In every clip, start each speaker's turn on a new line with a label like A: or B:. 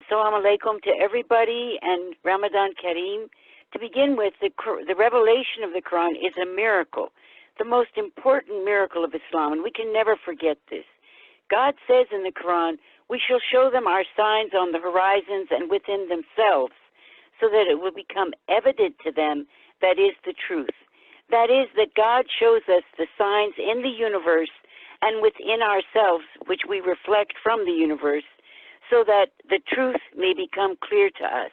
A: Assalamu alaikum to everybody and Ramadan Kareem. To begin with, the revelation of the Quran is a miracle, the most important miracle of Islam, and we can never forget this. God says in the Quran, we shall show them our signs on the horizons and within themselves, so that it will become evident to them that is the truth. That is, that God shows us the signs in the universe and within ourselves, which we reflect from the universe, so that the truth may become clear to us.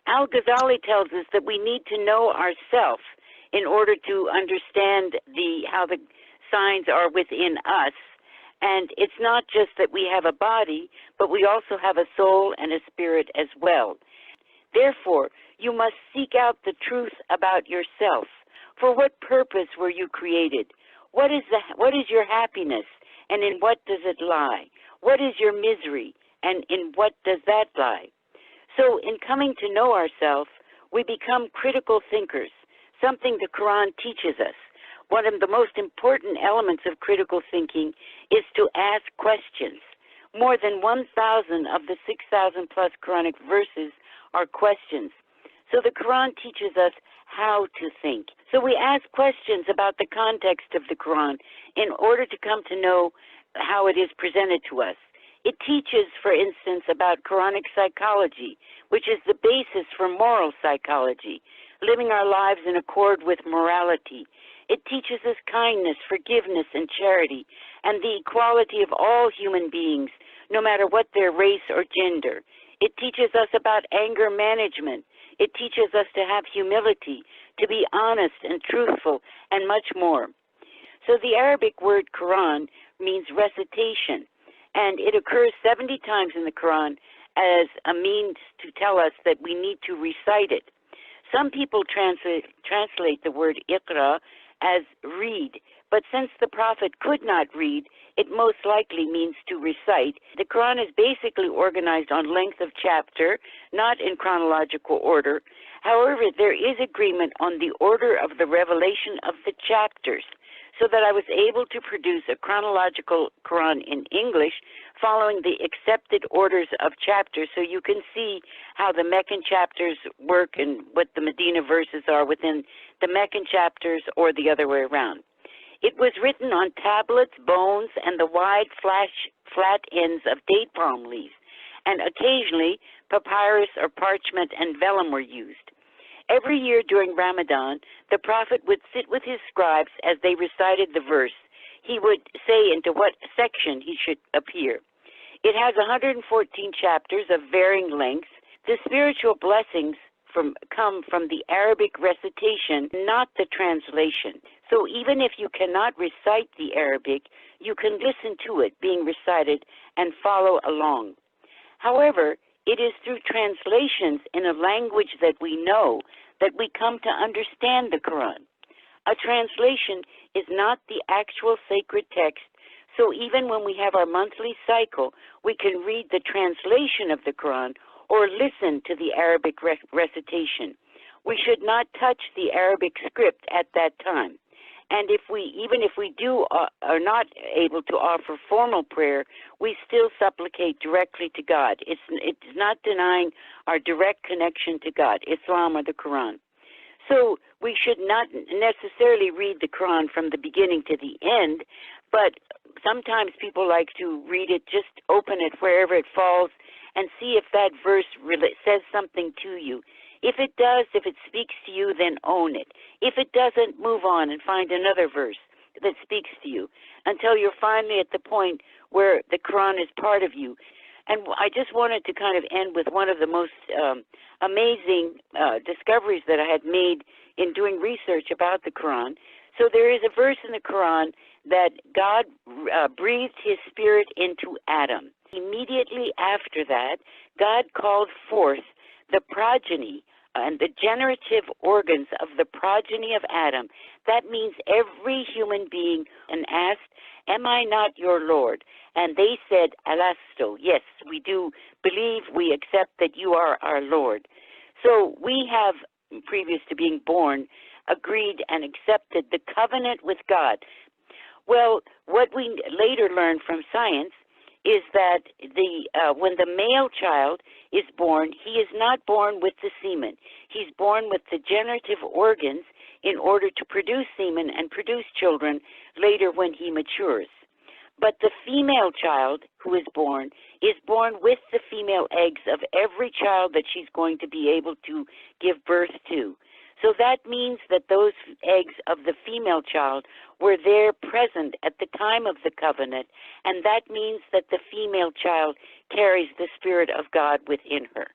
A: Al-Ghazali tells us that we need to know ourselves in order to understand how the signs are within us. And it's not just that we have a body, but we also have a soul and a spirit as well. Therefore, you must seek out the truth about yourself. For what purpose were you created? What is your happiness, and in what does it lie? What is your misery, and in what does that lie? So in coming to know ourselves, we become critical thinkers, something the Quran teaches us. One of the most important elements of critical thinking is to ask questions. More than 1,000 of the 6,000 plus Quranic verses are questions. So the Quran teaches us how to think. So we ask questions about the context of the Quran in order to come to know how it is presented to us. It teaches, for instance, about Quranic psychology, which is the basis for moral psychology, living our lives in accord with morality. It teaches us kindness, forgiveness, and charity, and the equality of all human beings, no matter what their race or gender. It teaches us about anger management. It teaches us to have humility, to be honest and truthful, and much more. So the Arabic word Quran means recitation, and it occurs 70 times in the Quran as a means to tell us that we need to recite it. Some people translate the word Iqra as read, but since the Prophet could not read, it most likely means to recite. The Quran is basically organized on length of chapter, not in chronological order. However, there is agreement on the order of the revelation of the chapters, so that I was able to produce a chronological Quran in English following the accepted orders of chapters, so you can see how the Meccan chapters work and what the Medina verses are within the Meccan chapters, or the other way around. It was written on tablets, bones, and the wide flat ends of date palm leaves, and occasionally papyrus or parchment and vellum were used. Every year during Ramadan, the Prophet would sit with his scribes as they recited the verse. He would say into what section he should appear. It has 114 chapters of varying lengths. The spiritual blessings come from the Arabic recitation, not the translation. So even if you cannot recite the Arabic, you can listen to it being recited and follow along. However, it is through translations in a language that we know that we come to understand the Quran. A translation is not the actual sacred text, so even when we have our monthly cycle, we can read the translation of the Quran or listen to the Arabic recitation. We should not touch the Arabic script at that time. And even if we are not able to offer formal prayer, we still supplicate directly to God. It's not denying our direct connection to God, Islam or the Quran. So we should not necessarily read the Quran from the beginning to the end, but sometimes people like to read it, just open it wherever it falls and see if that verse really says something to you. If it does, if it speaks to you, then own it. If it doesn't, move on and find another verse that speaks to you until you're finally at the point where the Quran is part of you. And I just wanted to kind of end with one of the most amazing discoveries that I had made in doing research about the Quran. So there is a verse in the Quran that God breathed his spirit into Adam. Immediately after that, God called forth the progeny and the generative organs of the progeny of Adam. That means every human being, and asked, am I not your Lord? And they said, Alasto, yes, we do believe, we accept that you are our Lord. So we have, previous to being born, agreed and accepted the covenant with God. Well, what we later learned from science is that when the male child is born, he is not born with the semen. He's born with the generative organs in order to produce semen and produce children later when he matures. But the female child who is born with the female eggs of every child that she's going to be able to give birth to. So that means that those eggs of the female child were there present at the time of the covenant, and that means that the female child carries the Spirit of God within her.